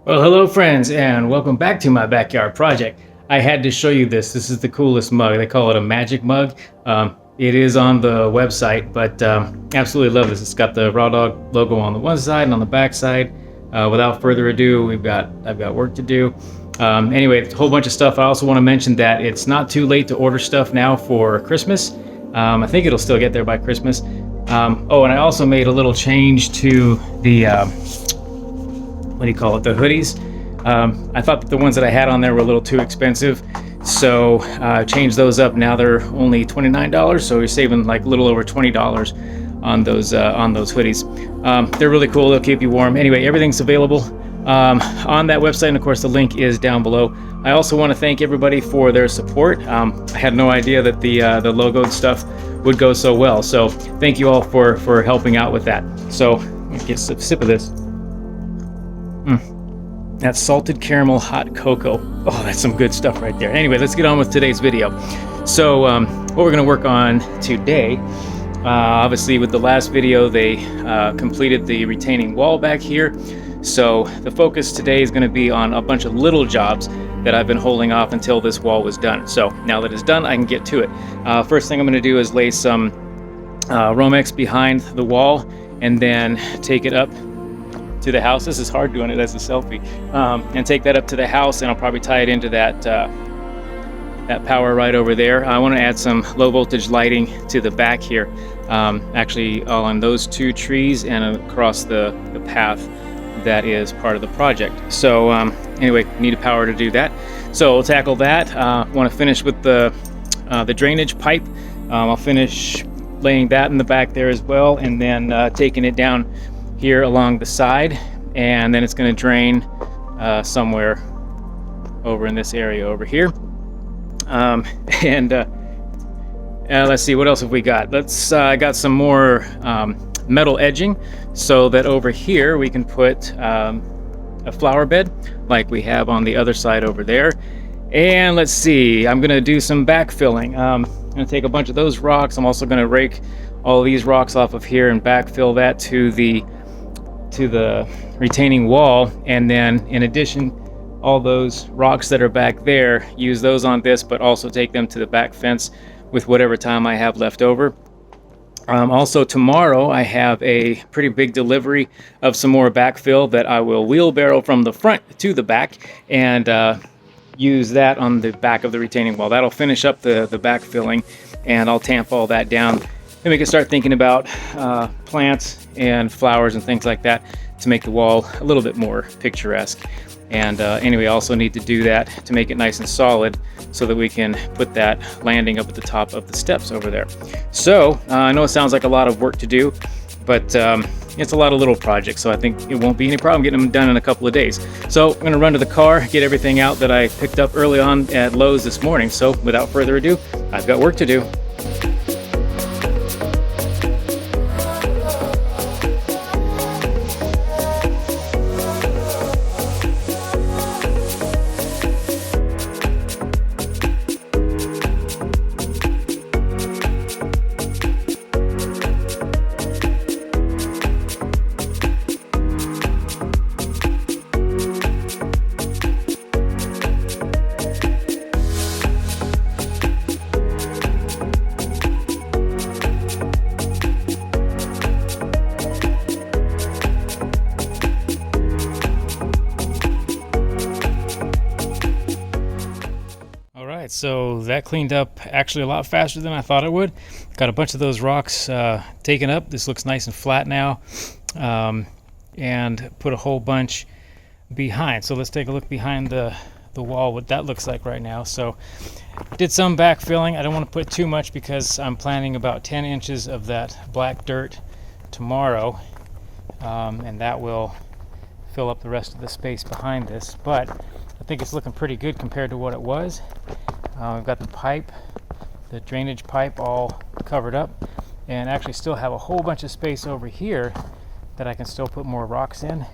Well, hello friends, and welcome back to my backyard project. I had to show you this. This is the coolest mug. They call it a magic mug. It is on the website, but absolutely love this. It's got the Raw Dog logo on the one side and on the back side. Without further ado, I've got work to do. Anyway, it's a whole bunch of stuff. I also want to mention that it's not too late to order stuff now for Christmas. I think it'll still get there by Christmas. Oh, and I also made a little change to the what do you call it, the hoodies. I thought that the ones that I had on there were a little too expensive, so I changed those up. Now they're only $29, so you're saving like a little over $20 on those hoodies. They're really cool. They'll keep you warm. Anyway, everything's available on that website, and of course the link is down below. I also want to thank everybody for their support. I had no idea that the logo stuff would go so well, so thank you all for helping out with that. So let me get a sip of this. That's salted caramel hot cocoa. Oh, that's some good stuff right there. Anyway, let's get on with today's video. So what we're going to work on today, obviously with the last video, they completed the retaining wall back here. So the focus today is going to be on a bunch of little jobs that I've been holding off until this wall was done. So now that it's done, I can get to it. First thing I'm going to do is lay some Romex behind the wall and then take it up to the house. This is hard doing it as a selfie, and take that up to the house, and I'll probably tie it into that power right over there. I want to add some low voltage lighting to the back here, actually on those two trees and across the path that is part of the project. So anyway, need a power to do that, so we'll tackle that. Want to finish with the drainage pipe. I'll finish laying that in the back there as well, and then taking it down here along the side, and then it's going to drain somewhere over in this area over here. Let's see, what else have we got? I got some more metal edging so that over here we can put a flower bed like we have on the other side over there. And let's see, I'm going to do some backfilling. I'm going to take a bunch of those rocks. I'm also going to rake all these rocks off of here and backfill that to the retaining wall, and then in addition, all those rocks that are back there, use those on this, but also take them to the back fence with whatever time I have left over. Also tomorrow I have a pretty big delivery of some more backfill that I will wheelbarrow from the front to the back and use that on the back of the retaining wall. That'll finish up the backfilling, and I'll tamp all that down. Then we can start thinking about plants and flowers and things like that to make the wall a little bit more picturesque. And anyway, I also need to do that to make it nice and solid so that we can put that landing up at the top of the steps over there. So I know it sounds like a lot of work to do, but it's a lot of little projects, so I think it won't be any problem getting them done in a couple of days. So I'm going to run to the car, get everything out that I picked up early on at Lowe's this morning. So without further ado, I've got work to do. So that cleaned up actually a lot faster than I thought it would. Got a bunch of those rocks taken up. This looks nice and flat now, and put a whole bunch behind. So let's take a look behind the wall, what that looks like right now. So did some backfilling. I don't want to put too much because I'm planning about 10 inches of that black dirt tomorrow, and that will fill up the rest of the space behind this. But I think it's looking pretty good compared to what it was. We've got the drainage pipe all covered up, and actually still have a whole bunch of space over here that I can still put more rocks in.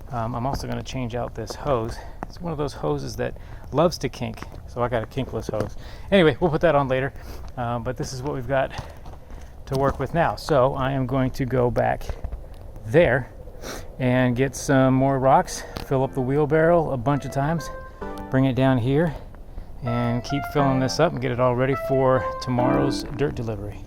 I'm also going to change out this hose. It's one of those hoses that loves to kink, so I got a kinkless hose. Anyway, we'll put that on later, but this is what we've got to work with now. So I am going to go back there and get some more rocks, fill up the wheelbarrow a bunch of times, bring it down here, and keep filling this up and get it all ready for tomorrow's dirt delivery.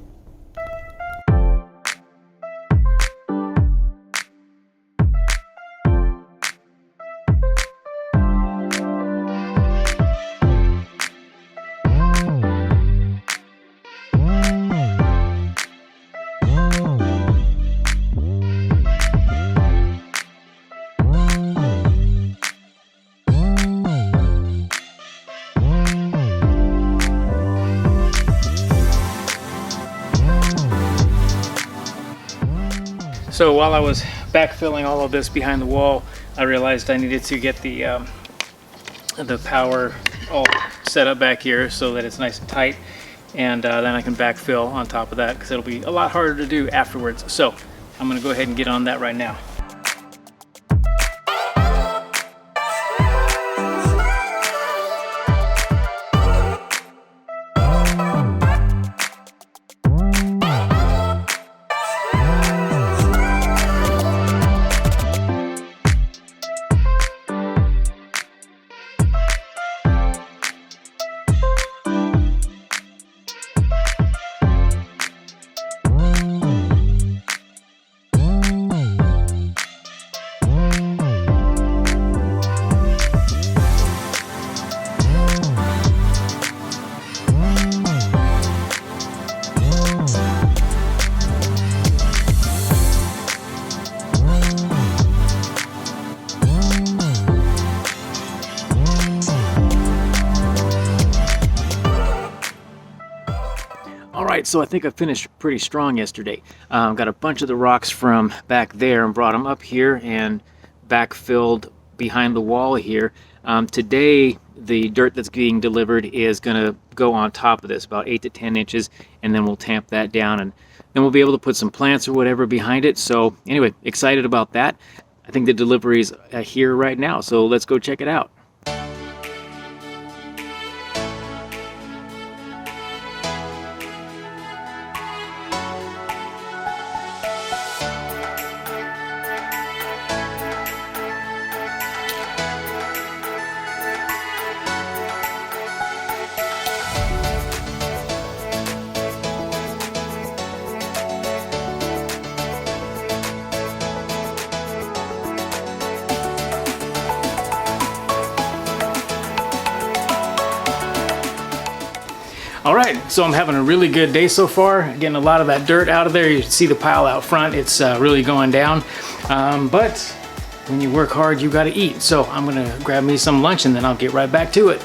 So while I was backfilling all of this behind the wall, I realized I needed to get the power all set up back here so that it's nice and tight, and then I can backfill on top of that because it'll be a lot harder to do afterwards. So I'm going to go ahead and get on that right now. Alright, so I think I finished pretty strong yesterday. Got a bunch of the rocks from back there and brought them up here and backfilled behind the wall here. Today, the dirt that's being delivered is going to go on top of this, about 8 to 10 inches, and then we'll tamp that down, and then we'll be able to put some plants or whatever behind it. So anyway, excited about that. I think the delivery is here right now, so let's go check it out. All right, so I'm having a really good day so far, getting a lot of that dirt out of there. You can see the pile out front, it's really going down. But when you work hard, you gotta eat. So I'm gonna grab me some lunch and then I'll get right back to it.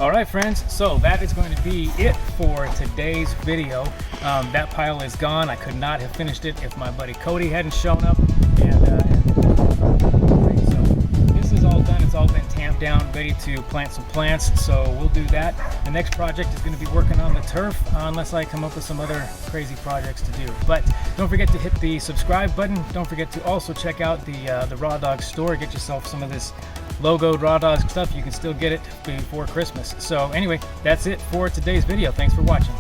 Alright friends, so that is going to be it for today's video. That pile is gone. I could not have finished it if my buddy Cody hadn't shown up. So this is all done. It's all been tamped down, ready to plant some plants. So we'll do that. The next project is going to be working on the turf, unless I come up with some other crazy projects to do. But don't forget to hit the subscribe button. Don't forget to also check out the Raw Dog store. Get yourself some of this logoed Raw Dog stuff. You can still get it before Christmas. So anyway, that's it for today's video. Thanks for watching.